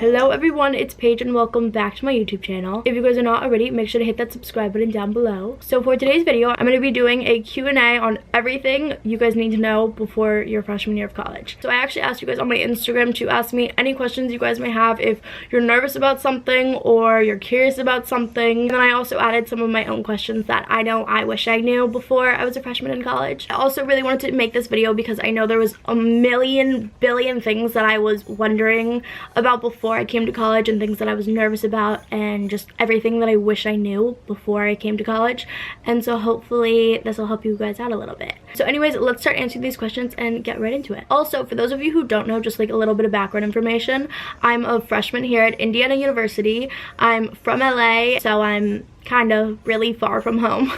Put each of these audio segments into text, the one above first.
Hello everyone, it's Paige and welcome back to my YouTube channel. If you guys are not already, make sure to hit that subscribe button down below. So for today's video, I'm going to be doing a Q&A on everything you guys need to know before your freshman year of college. So I actually asked you guys on my Instagram to ask me any questions you guys may have if you're nervous about something or you're curious about something. And then I also added some of my own questions that I wish I knew before I was a freshman in college. I also really wanted to make this video because I know there was a million billion things that I was wondering about before I came to college and things that I was nervous about and just everything that I wish I knew before I came to college. And so hopefully this will help you guys out a little bit. So anyways, let's start answering these questions and get right into it. Also, for those of you who don't know, just like a little bit of background information, I'm a freshman here at Indiana University. I'm from LA, so I'm kind of really far from home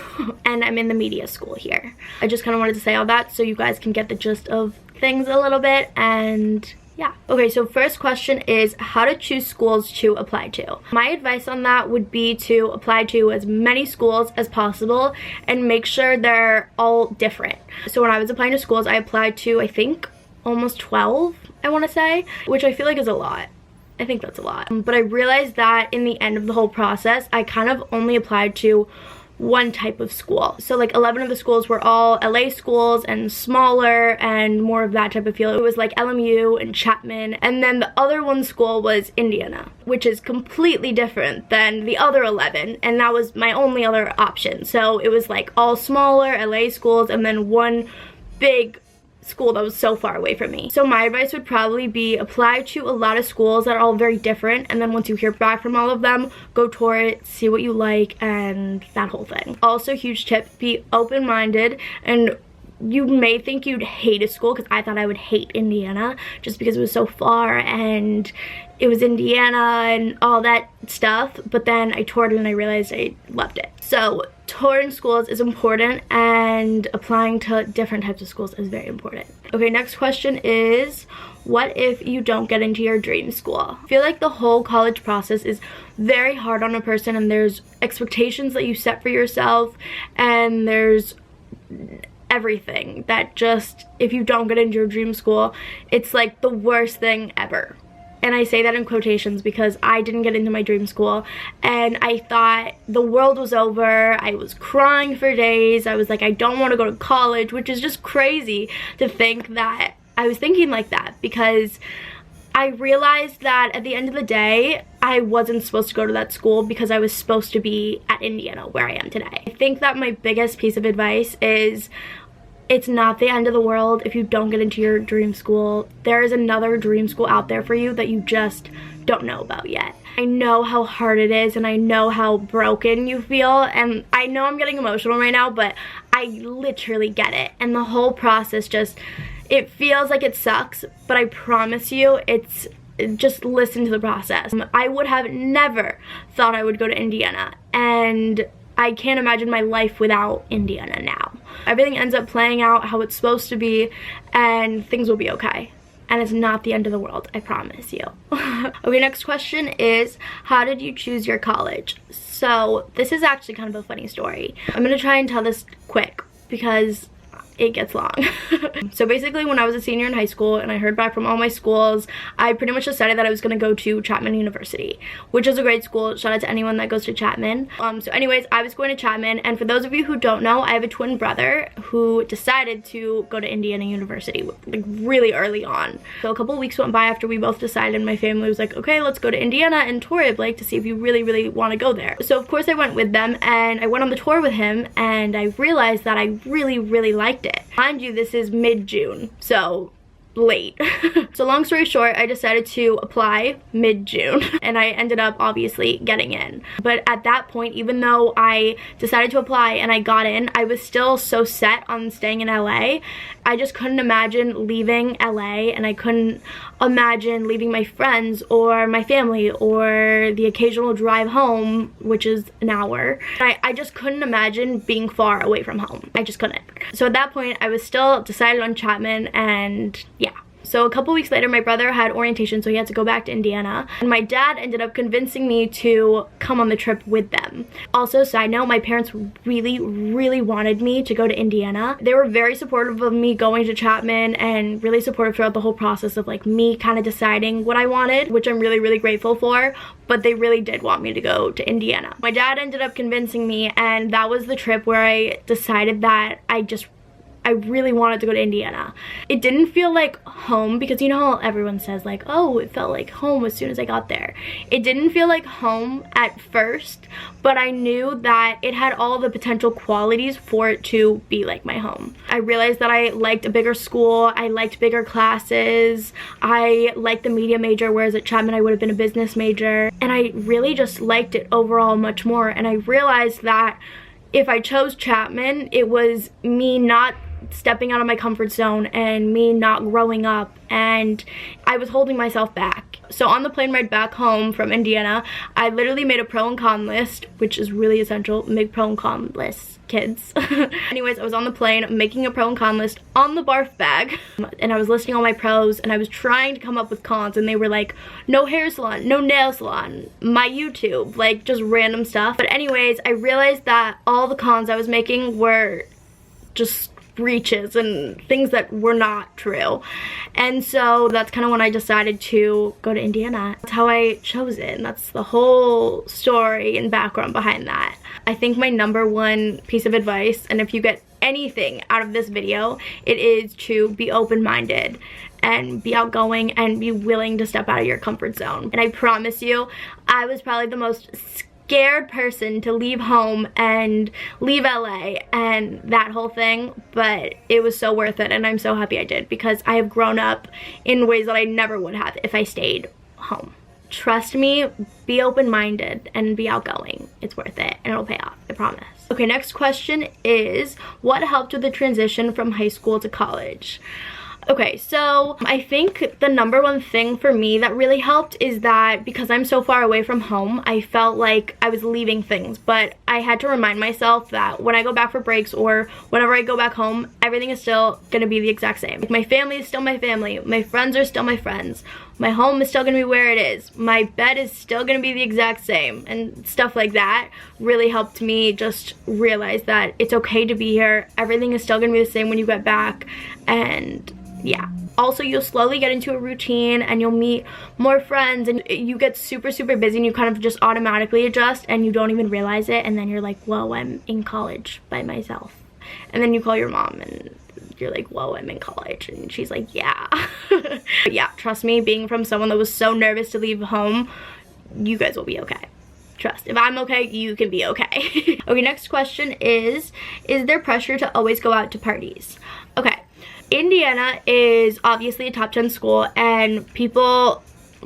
and I'm in the media school here. I just kind of wanted to say all that so you guys can get the gist of things a little bit. And yeah. Okay, so first question is how to choose schools to apply to. My advice on that would be to apply to as many schools as possible and make sure they're all different. So when I was applying to schools, I applied to, I think, almost 12, I want to say, which I feel like is a lot. I think that's a lot. But I realized that in the end of the whole process, I kind of only applied to one type of school. So like 11 of the schools were all LA schools and smaller and more of that type of feel. It was like LMU and Chapman, and then the other one school was Indiana, which is completely different than the other 11, and that was my only other option. So it was like all smaller LA schools and then one big school that was so far away from me. So my advice would probably be apply to a lot of schools that are all very different, and then once you hear back from all of them, go tour it, see what you like, and that whole thing. Also, huge tip, be open-minded. And you may think you'd hate a school, because I thought I would hate Indiana just because it was so far and it was Indiana and all that stuff, but then I toured it and I realized I loved it. So touring schools is important and applying to different types of schools is very important. Okay, next question is, what if you don't get into your dream school? I feel like the whole college process is very hard on a person, and there's expectations that you set for yourself, and there's everything that just, if you don't get into your dream school, it's like the worst thing ever. And I say that in quotations because I didn't get into my dream school and I thought the world was over. I was crying for days. I was like, I don't want to go to college, which is just crazy to think that I was thinking like that, because I realized that at the end of the day, I wasn't supposed to go to that school because I was supposed to be at Indiana, where I am today. I think that my biggest piece of advice is, it's not the end of the world if you don't get into your dream school. There is another dream school out there for you that you just don't know about yet. I know how hard it is and I know how broken you feel, and I know I'm getting emotional right now, but I literally get it. And the whole process just, it feels like it sucks, but I promise you it's just listen to the process. I would have never thought I would go to Indiana, and I can't imagine my life without Indiana now. Everything ends up playing out how it's supposed to be, and things will be okay. And it's not the end of the world, I promise you. Okay, next question is, how did you choose your college? So this is actually kind of a funny story. I'm gonna try and tell this quick because it gets long. So basically, when I was a senior in high school and I heard back from all my schools, I pretty much decided that I was going to go to Chapman University, which is a great school. Shout out to anyone that goes to Chapman. So anyways, I was going to Chapman, and for those of you who don't know, I have a twin brother who decided to go to Indiana University like really early on. So a couple weeks went by after we both decided, and my family was like, okay, let's go to Indiana and tour it, Blake, to see if you really want to go there. So of course I went with them, and I went on the tour with him, and I realized that I really liked it. Mind you, this is mid-June, so late. So long story short, I decided to apply mid-June and I ended up obviously getting in. But at that point, even though I decided to apply and I got in, I was still so set on staying in LA. I just couldn't imagine leaving LA, and I couldn't imagine leaving my friends or my family or the occasional drive home, which is an hour. I just couldn't imagine being far away from home. I just couldn't. So at that point, I was still decided on Chapman, and yeah. So a couple weeks later, my brother had orientation, so he had to go back to Indiana. And my dad ended up convincing me to come on the trip with them. Also, side note, my parents really, really wanted me to go to Indiana. They were very supportive of me going to Chapman and really supportive throughout the whole process of like me kind of deciding what I wanted, which I'm really, really grateful for. But they really did want me to go to Indiana. My dad ended up convincing me, and that was the trip where I decided that I really wanted to go to Indiana. It didn't feel like home, because you know how everyone says like, oh, it felt like home as soon as I got there. It didn't feel like home at first, but I knew that it had all the potential qualities for it to be like my home. I realized that I liked a bigger school, I liked bigger classes, I liked the media major, whereas at Chapman I would have been a business major, and I really just liked it overall much more. And I realized that if I chose Chapman, it was me not stepping out of my comfort zone and me not growing up, and I was holding myself back. So on the plane ride back home from Indiana, I literally made a pro and con list, which is really essential. Make pro and con lists, kids. Anyways, I was on the plane making a pro and con list on the barf bag, and I was listing all my pros, and I was trying to come up with cons, and they were like, no hair salon, no nail salon, my YouTube, like just random stuff. But anyways, I realized that all the cons I was making were just breaches and things that were not true. And so that's kind of when I decided to go to Indiana. That's how I chose it, and that's the whole story and background behind that. I think my number one piece of advice, and if you get anything out of this video, it is to be open-minded and be outgoing and be willing to step out of your comfort zone. And I promise you, I was probably the most scared person to leave home and leave LA and that whole thing, but it was so worth it, and I'm so happy I did, because I have grown up in ways that I never would have if I stayed home. Trust me, be open-minded and be outgoing. It's worth it, and it'll pay off, I promise. Okay, next question is, what helped with the transition from high school to college? Okay, so I think the number one thing for me that really helped is that because I'm so far away from home, I felt like I was leaving things, but I had to remind myself that when I go back for breaks or whenever I go back home, everything is still gonna be the exact same. Like, my family is still my family, my friends are still my friends, my home is still gonna be where it is, my bed is still gonna be the exact same, and stuff like that really helped me just realize that it's okay to be here, everything is still gonna be the same when you get back, and yeah. Also, you'll slowly get into a routine and you'll meet more friends, and you get super, super busy, and you kind of just automatically adjust and you don't even realize it, and then you're like, whoa, I'm in college by myself. And then you call your mom and you're like, whoa, I'm in college, and she's like, yeah. But yeah, trust me, being from someone that was so nervous to leave home, you guys will be okay. Trust, if I'm okay, you can be okay. Okay, next question is there pressure to always go out to parties? Okay. Indiana is obviously a top 10 school, and people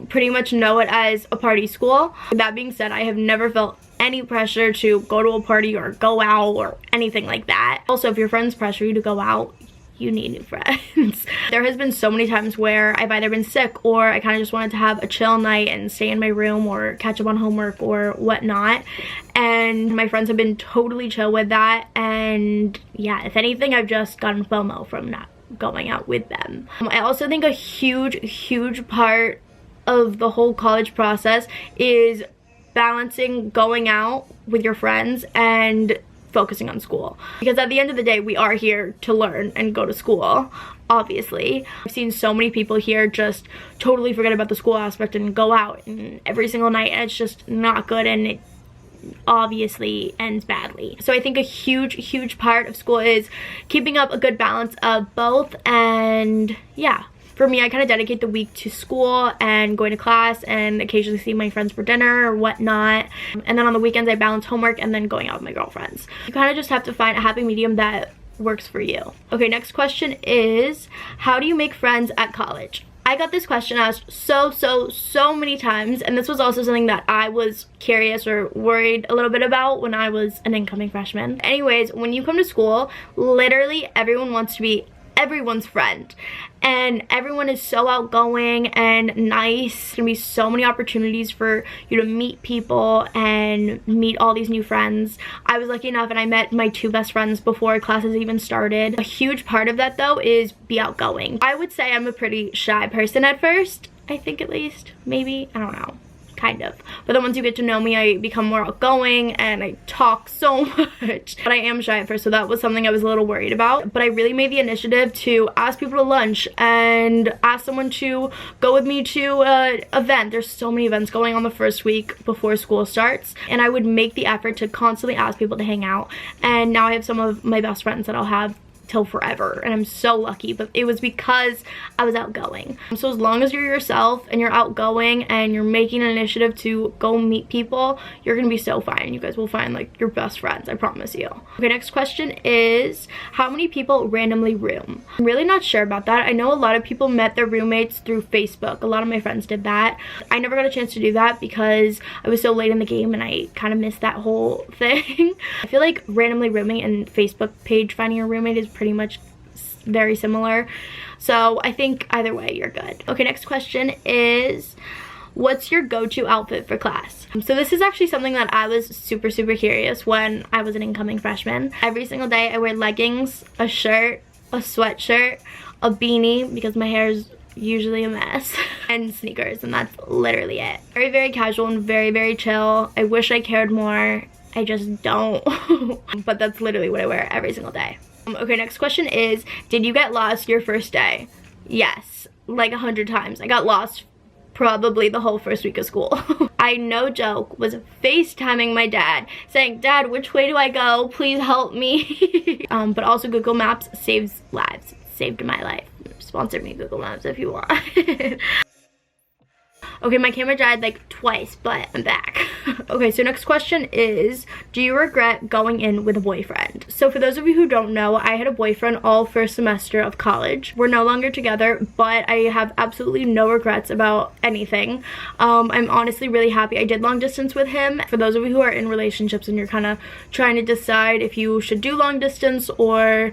pretty much know it as a party school. That being said, I have never felt any pressure to go to a party or go out or anything like that. Also, if your friends pressure you to go out, you need new friends. There has been so many times where I've either been sick or I kind of just wanted to have a chill night and stay in my room or catch up on homework or whatnot, and my friends have been totally chill with that. And yeah, if anything, I've just gotten FOMO from not going out with them. I also think a huge part of the whole college process is balancing going out with your friends and focusing on school, because at the end of the day, we are here to learn and go to school, obviously. I've seen so many people here just totally forget about the school aspect and go out and every single night, and it's just not good, and it obviously ends badly. So I think a huge part of school is keeping up a good balance of both. And yeah, for me, I kind of dedicate the week to school and going to class and occasionally seeing my friends for dinner or whatnot, and then on the weekends I balance homework and then going out with my girlfriends. You kind of just have to find a happy medium that works for you. Okay, next question is, how do you make friends at college? I got this question asked so many times, and this was also something that I was curious or worried a little bit about when I was an incoming freshman. Anyways, when you come to school, literally everyone wants to be everyone's friend, and everyone is so outgoing and nice. There's gonna be so many opportunities for you to meet people and meet all these new friends. I was lucky enough and I met my 2 best friends before classes even started. A huge part of that though is be outgoing. I would say I'm a pretty shy person at first, I think, at least, maybe, I don't know, kind of. But then once you get to know me, I become more outgoing and I talk so much. But I am shy at first, so that was something I was a little worried about. But I really made the initiative to ask people to lunch and ask someone to go with me to an event. There's so many events going on the first week before school starts, and I would make the effort to constantly ask people to hang out. And now I have some of my best friends that I'll have till forever, and I'm so lucky. But it was because I was outgoing. So as long as you're yourself and you're outgoing and you're making an initiative to go meet people, you're gonna be so fine. You guys will find like your best friends, I promise you. Okay, next question is, how many people randomly room? I'm really not sure about that. I know a lot of people met their roommates through Facebook. A lot of my friends did that. I never got a chance to do that because I was so late in the game and I kind of missed that whole thing. I feel like randomly rooming and Facebook page finding a roommate is pretty much very similar, so I think either way you're good. Okay, next question is, what's your go-to outfit for class? So this is actually something that I was super curious when I was an incoming freshman. Every single day I wear leggings, a shirt, a sweatshirt, a beanie because my hair is usually a mess, and sneakers, and that's literally it. Very casual and very chill. I wish I cared more, I just don't. But that's literally what I wear every single day. Okay, next question is, did you get lost your first day? Yes, like 100 times. I got lost probably the whole first week of school. I, no joke, was FaceTiming my dad saying, "Dad, which way do I go? Please help me." But also Google Maps saves lives. It saved my life. Sponsor me, Google Maps, if you want. Okay, my camera died like twice, but I'm back. Okay, so next question is, do you regret going in with a boyfriend? So for those of you who don't know, I had a boyfriend all first semester of college. We're no longer together, but I have absolutely no regrets about anything. I'm honestly really happy I did long distance with him. For those of you who are in relationships and you're kind of trying to decide if you should do long distance or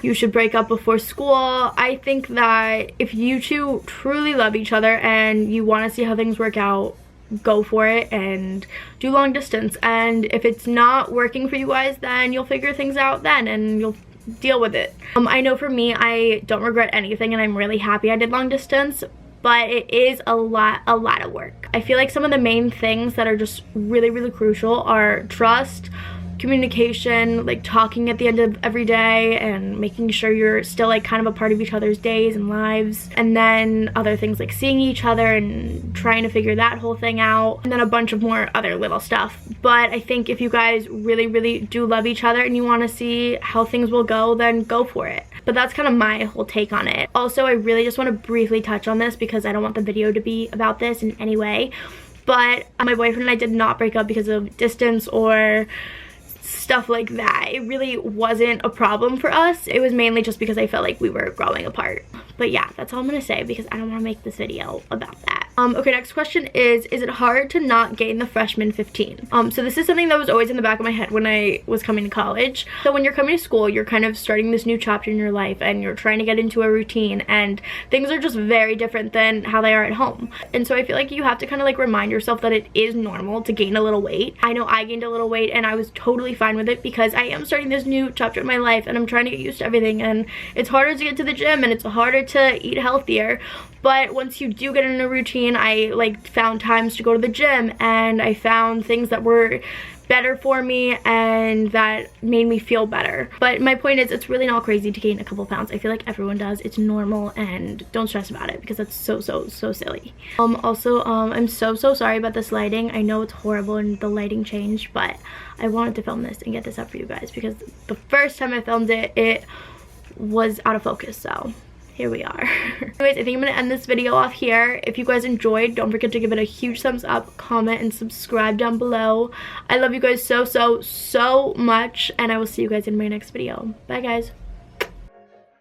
you should break up before school, I think that if you two truly love each other and you want to see how things work out, go for it and do long distance. And if it's not working for you guys, then you'll figure things out then and you'll deal with it. I know for me, I don't regret anything and I'm really happy I did long distance, but it is a lot of work. I feel like some of the main things that are just really crucial are trust, communication, like talking at the end of every day and making sure you're still like kind of a part of each other's days and lives, and then other things like seeing each other and trying to figure that whole thing out, and then a bunch of more other little stuff. But I think if you guys really do love each other and you want to see how things will go, then go for it. But that's kind of my whole take on it. Also, I really just want to briefly touch on this because I don't want the video to be about this in any way, but my boyfriend and I did not break up because of distance or stuff like that. It really wasn't a problem for us. It was mainly just because I felt like we were growing apart. But yeah, that's all I'm gonna say because I don't want to make this video about that. Okay, next question is it hard to not gain the freshman 15? So this is something that was always in the back of my head when I was coming to college. So when you're coming to school, you're kind of starting this new chapter in your life and you're trying to get into a routine, and things are just very different than how they are at home. And so I feel like you have to kind of like remind yourself that it is normal to gain a little weight. I know I gained a little weight and I was totally fine with it because I am starting this new chapter in my life and I'm trying to get used to everything, and it's harder to get to the gym and it's harder to eat healthier. But once you do get in a routine, I like found times to go to the gym and I found things that were better for me and that made me feel better. But my point is, it's really not crazy to gain a couple pounds. I feel like everyone does. It's normal, and don't stress about it because that's so silly. Also, I'm so sorry about this lighting. I know it's horrible and the lighting changed, but I wanted to film this and get this up for you guys because the first time I filmed it, it was out of focus, so here we are. Anyways, I think I'm gonna end this video off here. If you guys enjoyed, don't forget to give it a huge thumbs up, comment, and subscribe down below. I love you guys so much, and I will see you guys in my next video. Bye, guys.